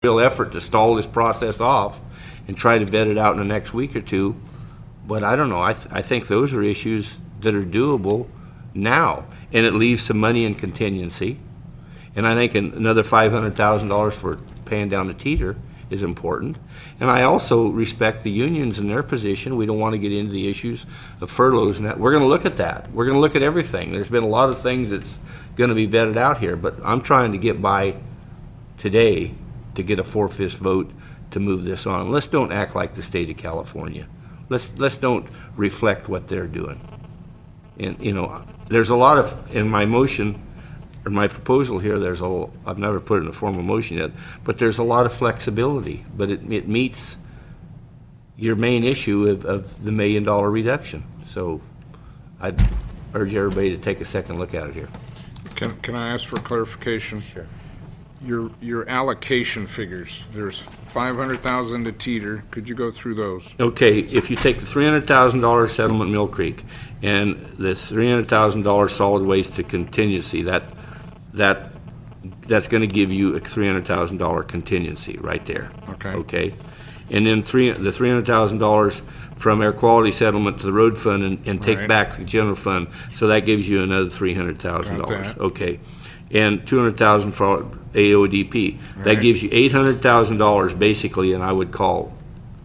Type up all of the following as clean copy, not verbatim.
real effort to stall this process off and try to vet it out in the next week or two. But I don't know. I think those are issues that are doable now, and it leaves some money in contingency. And I think another $500,000 for paying down the teeter is important. And I also respect the unions and their position. We don't want to get into the issues of furloughs and that. We're going to look at that. We're going to look at everything. There's been a lot of things that's going to be vetted out here, but I'm trying to get by today to get a 4/5 vote to move this on. Let's don't act like the state of California. Let's don't reflect what they're doing. And you know, there's a lot of, in my motion or my proposal here, I've never put it in a formal motion yet, but there's a lot of flexibility, but it meets your main issue of the $1 million reduction. So I'd urge everybody to take a second look at it here. Can I ask for clarification? Sure. Your allocation figures, there's 500,000 to teeter. Could you go through those? Okay, if you take the $300,000 settlement Mill Creek and the $300,000 solid waste to contingency, that's going to give you a $300,000 contingency right there. Okay. Okay, and then the $300,000 from air quality settlement to the road fund and take Right. back the general fund, so that gives you another $300,000. Got that. Okay, and $200,000 for AODP. That Right. gives you $800,000 basically, and I would call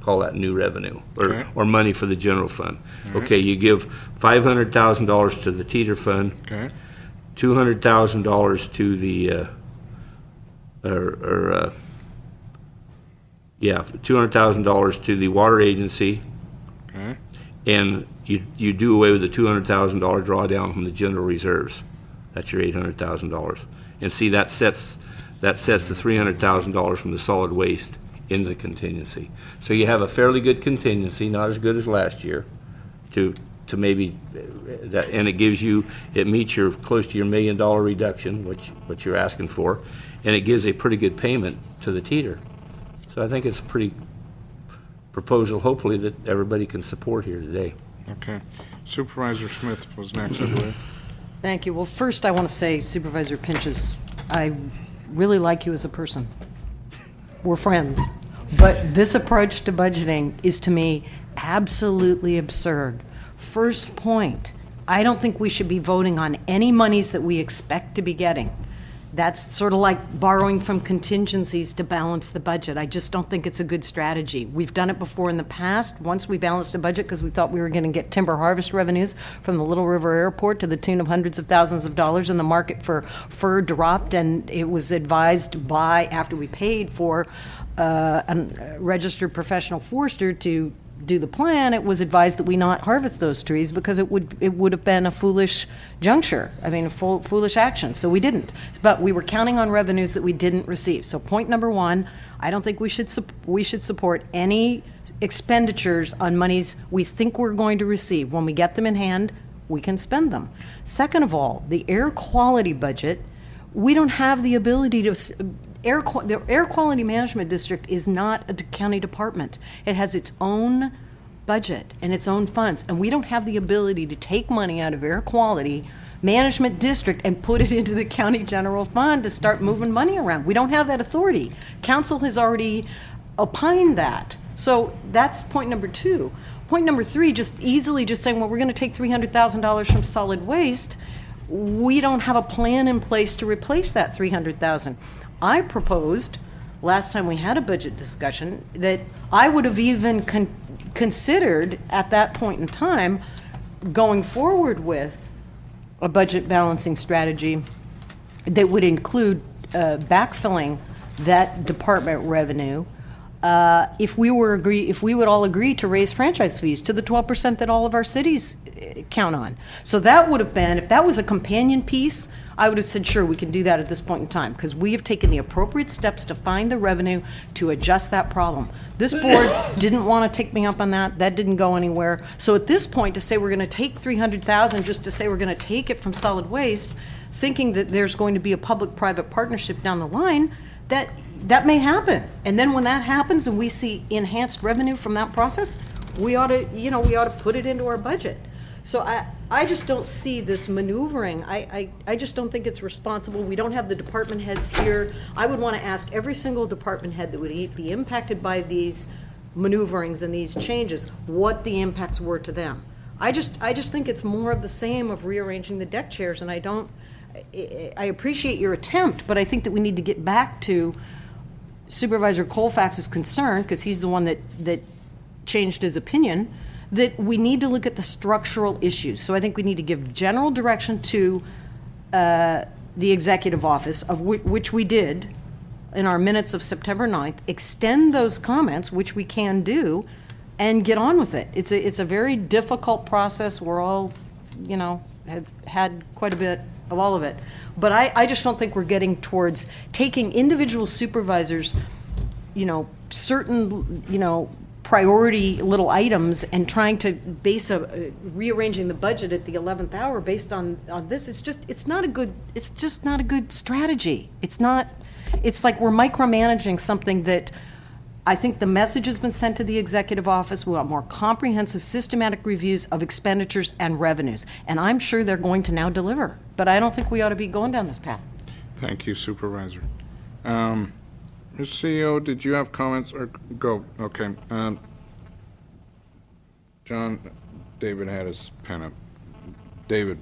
that new revenue Okay. or money for the general fund. Okay, you give $500,000 to the teeter fund, Okay, $200,000 to the $200,000 to the water agency, okay, and you do away with the $200,000 drawdown from the general reserves. That's your $800,000. And see, that sets the $300,000 from the solid waste into the contingency. So you have a fairly good contingency, not as good as last year, to maybe that, and it meets your close to your $1 million reduction, which you're asking for, and it gives a pretty good payment to the teeter. So I think it's a pretty proposal, hopefully, that everybody can support here today. okay. Supervisor Smith was next, I believe. Thank you. Well, first I want to say, Supervisor Pinches, I really like you as a person. We're friends. But this approach to budgeting is, to me, absolutely absurd. First point, I don't think we should be voting on any monies that we expect to be getting. That's sort of like borrowing from contingencies to balance the budget. I just don't think it's a good strategy. We've done it before in the past. Once we balanced the budget because we thought we were going to get timber harvest revenues from the Little River Airport to the tune of hundreds of thousands of dollars, and the market for fur dropped, and it was advised after we paid for a registered professional forester to do the plan, it was advised that we not harvest those trees because it would have been a foolish juncture. I mean, a foolish action. So we didn't. But we were counting on revenues that we didn't receive. So point number one, I don't think we should support any expenditures on monies we think we're going to receive. When we get them in hand, we can spend them. Second of all, the air quality budget, we don't have the ability to. The Air Quality Management District is not a county department. It has its own budget and its own funds, and we don't have the ability to take money out of Air Quality Management District and put it into the county general fund to start moving money around. We don't have that authority. Council has already opined that. So that's point number two. Point number three, just saying, well, we're going to take $300,000 from solid waste. We don't have a plan in place to replace that $300,000. I proposed, last time we had a budget discussion, that I would have even considered at that point in time going forward with a budget balancing strategy that would include backfilling that department revenue if we would all agree to raise franchise fees to the 12% that all of our cities count on. So that would have been, if that was a companion piece, I would have said, sure, we can do that at this point in time, because we have taken the appropriate steps to find the revenue to adjust that problem. This board didn't want to take me up on that. That didn't go anywhere. So at this point, to say we're going to take $300,000 just to say we're going to take it from solid waste, thinking that there's going to be a public-private partnership down the line, that may happen. And then when that happens and we see enhanced revenue from that process, we ought to put it into our budget. So I just don't see this maneuvering. I just don't think it's responsible. We don't have the department heads here. I would want to ask every single department head that would be impacted by these maneuverings and these changes, what the impacts were to them. I just think it's more of the same of rearranging the deck chairs, and I appreciate your attempt, but I think that we need to get back to Supervisor Colfax's concern, because he's the one that changed his opinion, that we need to look at the structural issues. So I think we need to give general direction to the executive office, of which we did in our minutes of September 9th, extend those comments, which we can do, and get on with it. It's a very difficult process. We're all, have had quite a bit of all of it. But I just don't think we're getting towards taking individual supervisors, certain, priority little items and trying to base rearranging the budget at the 11th hour based on this. It's just not a good strategy. It's like we're micromanaging something that I think the message has been sent to the executive office. We want more comprehensive, systematic reviews of expenditures and revenues. And I'm sure they're going to now deliver. But I don't think we ought to be going down this path. Thank you, Supervisor. Ms. CEO, did you have comments, or go? Okay. John, David had his pen up. David.